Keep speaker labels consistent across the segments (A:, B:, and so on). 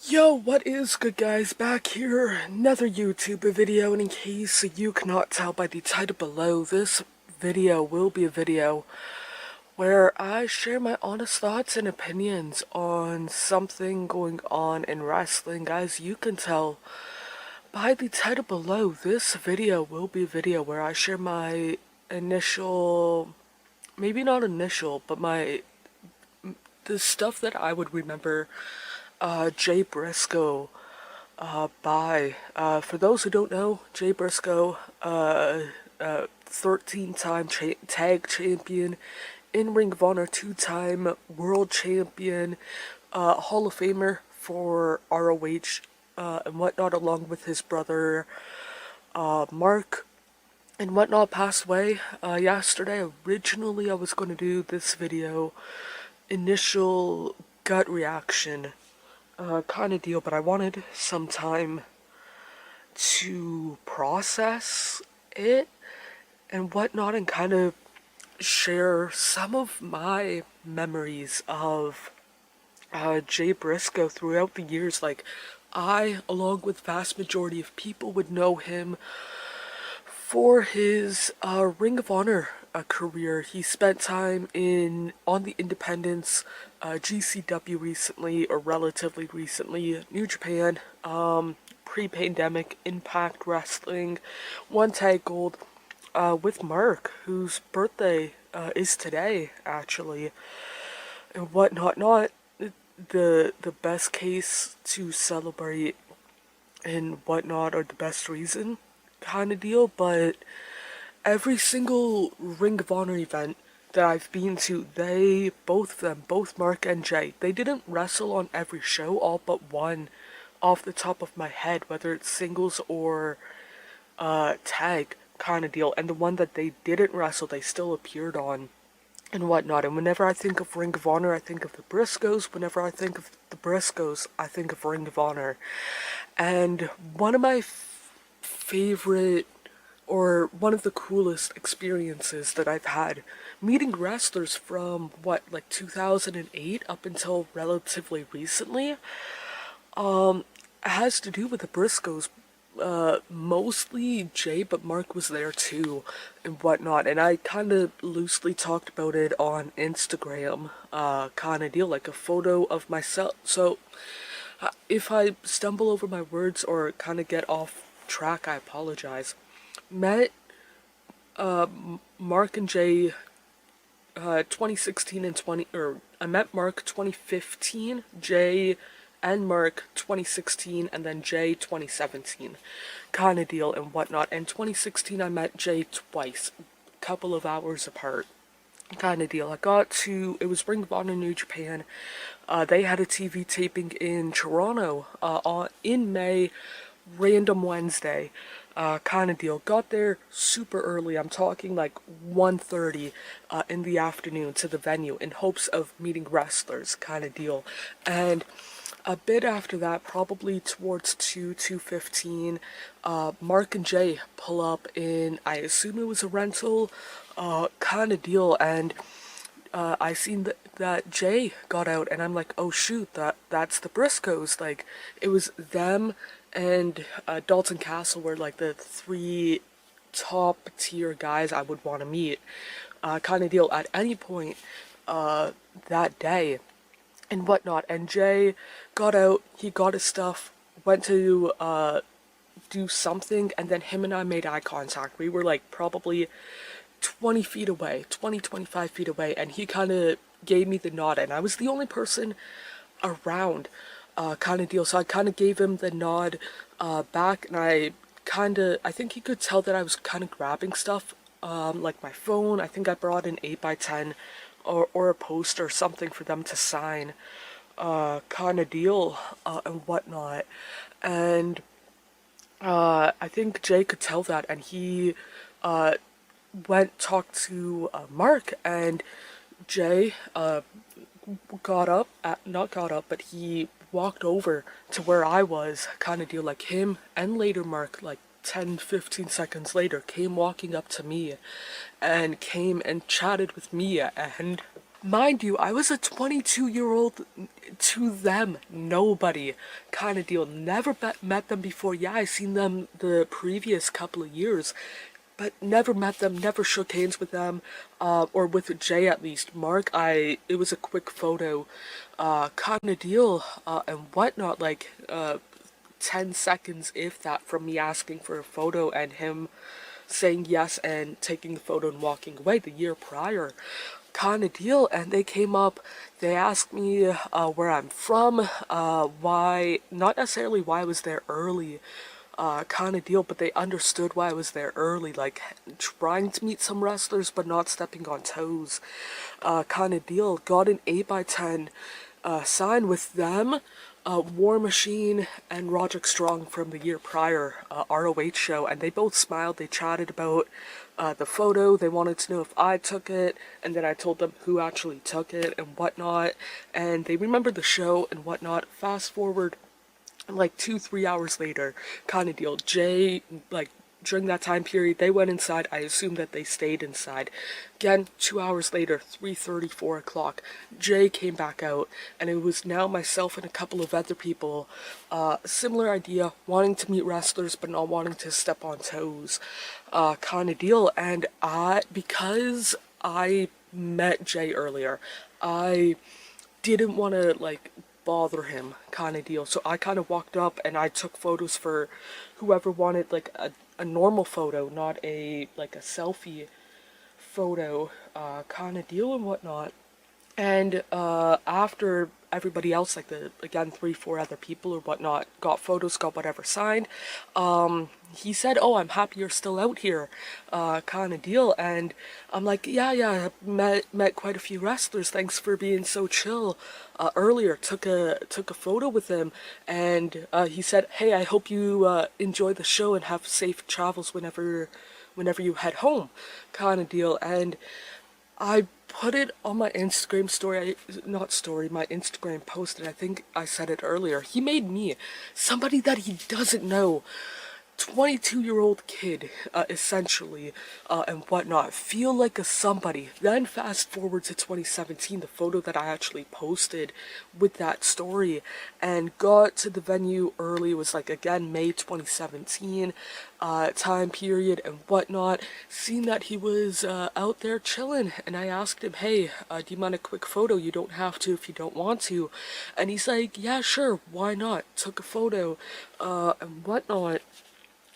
A: Yo, what is good, guys? Back here, another YouTube video, and in case you cannot tell by the title below, this video will be a video where I share my honest thoughts and opinions on something going on in wrestling. Guys, you can tell by the title below, this video will be a video where I share my initial, maybe not initial, but the stuff that I would remember Jay Briscoe by. For those who don't know, Jay Briscoe, 13-time tag champion, in Ring of Honor, 2-time world champion, Hall of Famer for ROH and whatnot, along with his brother Mark and whatnot, passed away yesterday. Originally, I was going to do this video, initial gut reaction kind of deal, but I wanted some time to process it and whatnot and kind of share some of my memories of Jay Briscoe throughout the years. Like, I, along with vast majority of people, would know him for his Ring of Honor career. He spent time on the independents, GCW recently, or relatively recently, New Japan, pre-pandemic, Impact Wrestling, one tag gold with Mark, whose birthday is today, actually, and whatnot. Not the best case to celebrate and whatnot, or the best reason kind of deal, but every single Ring of Honor event that I've been to, both of them, both Mark and Jay, they didn't wrestle on every show, all but one off the top of my head, whether it's singles or tag kind of deal, and the one that they didn't wrestle, they still appeared on and whatnot. And whenever I think of Ring of Honor, I think of the Briscoes. Whenever I think of the Briscoes, I think of Ring of Honor. And one of my favorite, or one of the coolest experiences that I've had, meeting wrestlers from, like 2008 up until relatively recently, has to do with the Briscoes. Mostly Jay, but Mark was there too, and whatnot, and I kind of loosely talked about it on Instagram, kind of deal, like a photo of myself. So, if I stumble over my words or kind of get off track, I apologize. Met Mark and Jay 2016 and I met Mark 2015, Jay and Mark 2016, and then Jay 2017 kind of deal and whatnot. And 2016 I met Jay twice, a couple of hours apart kind of deal. It was Ring of Honor New Japan. They had a TV taping in Toronto in May, random Wednesday kind of deal. Got there super early. I'm talking like 1:30 in the afternoon to the venue in hopes of meeting wrestlers kind of deal. And a bit after that, probably towards 2:15, Mark and Jay pull up in, I assume it was a rental kind of deal, and I seen that Jay got out, and I'm like, oh shoot, that's the Briscoes. Like, it was them and Dalton Castle were like the three top tier guys I would want to meet kind of deal at any point that day and whatnot. And Jay got out, he got his stuff, went to do something, and then him and I made eye contact. We were like probably 20 feet away, 25 feet away, and he kind of gave me the nod, and I was the only person around kind of deal, so I kind of gave him the nod back, and I think he could tell that I was kind of grabbing stuff, like my phone. I think I brought an 8x10 or a poster or something for them to sign, kind of deal, and whatnot. And I think Jay could tell that, and he talked to Mark, and Jay not got up, but he walked over to where I was, kind of deal, like him and later Mark, like 10-15 seconds later, came walking up to me and came and chatted with me, and Mind you, I was a 22-year-old, to them, nobody kind of deal. Never met them before. Yeah, I seen them the previous couple of years, but never met them, never shook hands with them, or with Jay at least. Mark, it was a quick photo, kind of deal, and whatnot, like, 10 seconds, if that, from me asking for a photo and him saying yes and taking the photo and walking away the year prior. Kind of deal. And they came up, they asked me where I'm from, why, not necessarily why I was there early, kind of deal, but they understood why I was there early, like trying to meet some wrestlers but not stepping on toes, kind of deal. Got an 8x10 sign with them, War Machine and Roderick Strong from the year prior, ROH show, and they both smiled. They chatted about the photo. They wanted to know if I took it, and then I told them who actually took it and whatnot, and they remembered the show and whatnot. Fast forward like 2-3 hours later, kind of deal. Jay, like, during that time period, they went inside. I assume that they stayed inside. Again, 2 hours later, 3:30, 4 o'clock, Jay came back out, and it was now myself and a couple of other people. Similar idea, wanting to meet wrestlers but not wanting to step on toes, kind of deal. And because I met Jay earlier, I didn't want to, like, bother him, kind of deal. So I kind of walked up and I took photos for whoever wanted, like, a normal photo, not a, like, a selfie photo, kind of deal and whatnot. And after everybody else, like, the, again, 3-4 other people or whatnot, got photos, got whatever signed, he said, "Oh, I'm happy you're still out here," kind of deal. And I'm like, yeah, met quite a few wrestlers. Thanks for being so chill. Earlier, took a photo with him, and he said, "Hey, I hope you enjoy the show and have safe travels whenever you head home," kind of deal. And I put it on my Instagram story, not story, my Instagram post, and I think I said it earlier. He made me, somebody that he doesn't know, 22-year-old kid, essentially, and whatnot, feel like a somebody. Then fast forward to 2017, the photo that I actually posted with that story, and got to the venue early. It was, like, again, May 2017, time period and whatnot. Seen that he was out there chilling, and I asked him, "Hey, do you mind a quick photo? You don't have to if you don't want to." And he's like, "Yeah, sure, why not?" Took a photo, and whatnot.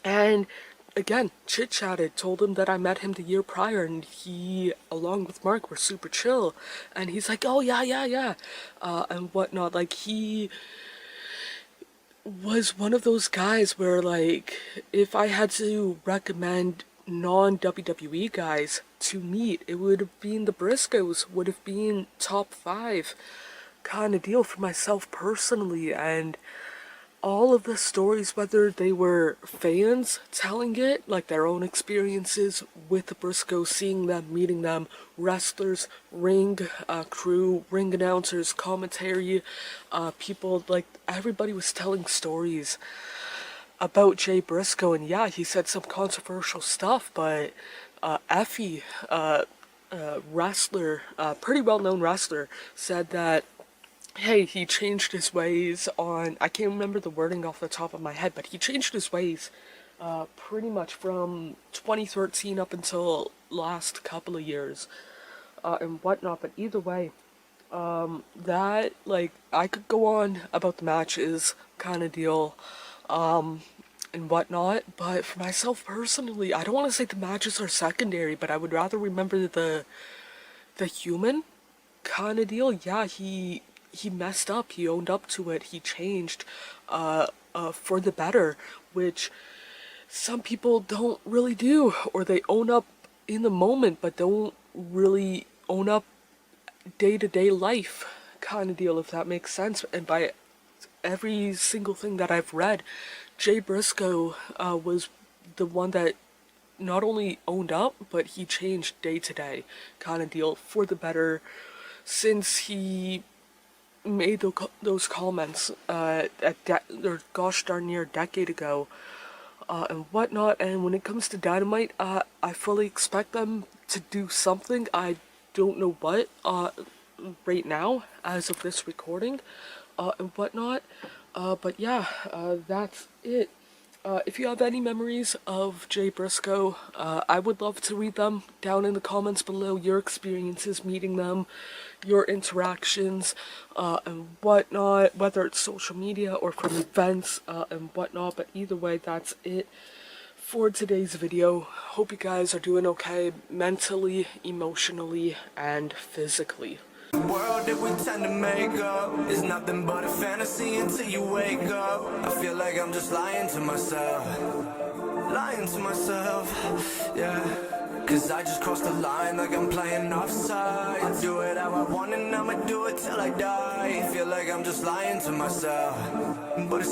A: And again, chit-chatted, told him that I met him the year prior, and he, along with Mark, were super chill. And he's like, "Oh, yeah, and whatnot." Like, he was one of those guys where, like, if I had to recommend non-WWE guys to meet, it would have been the Briscoes, would have been top 5 kind of deal for myself personally. And all of the stories, whether they were fans telling it, like their own experiences with the Briscoes, seeing them, meeting them, wrestlers, ring crew, ring announcers, commentary, people, like, everybody was telling stories about Jay Briscoe. And yeah, he said some controversial stuff, but Effie, wrestler, pretty well-known wrestler, said that, hey, he changed his ways on, I can't remember the wording off the top of my head, but he changed his ways pretty much from 2013 up until last couple of years, and whatnot. But either way, that, like, I could go on about the matches kind of deal, and whatnot, but for myself personally, I don't want to say the matches are secondary, but I would rather remember the human kind of deal. Yeah, he messed up, he owned up to it, he changed for the better, which some people don't really do, or they own up in the moment but don't really own up day-to-day life kind of deal, if that makes sense. And by every single thing that I've read, Jay Briscoe was the one that not only owned up, but he changed day to day kind of deal for the better since he made those comments or gosh darn near a decade ago, and whatnot. And when it comes to Dynamite, I fully expect them to do something. I don't know what right now as of this recording and whatnot. But yeah, that's it. If you have any memories of Jay Briscoe, I would love to read them down in the comments below. Your experiences meeting them, your interactions, and whatnot, whether it's social media or from events and whatnot. But either way, that's it for today's video. Hope you guys are doing okay mentally, emotionally, and physically.
B: The world that we tend to make up is nothing but a fantasy until you wake up. I feel like I'm just lying to myself, yeah. Cause I just crossed the line like I'm playing offside. I do it how I want and I'ma do it till I die. Feel like I'm just lying to myself, but it's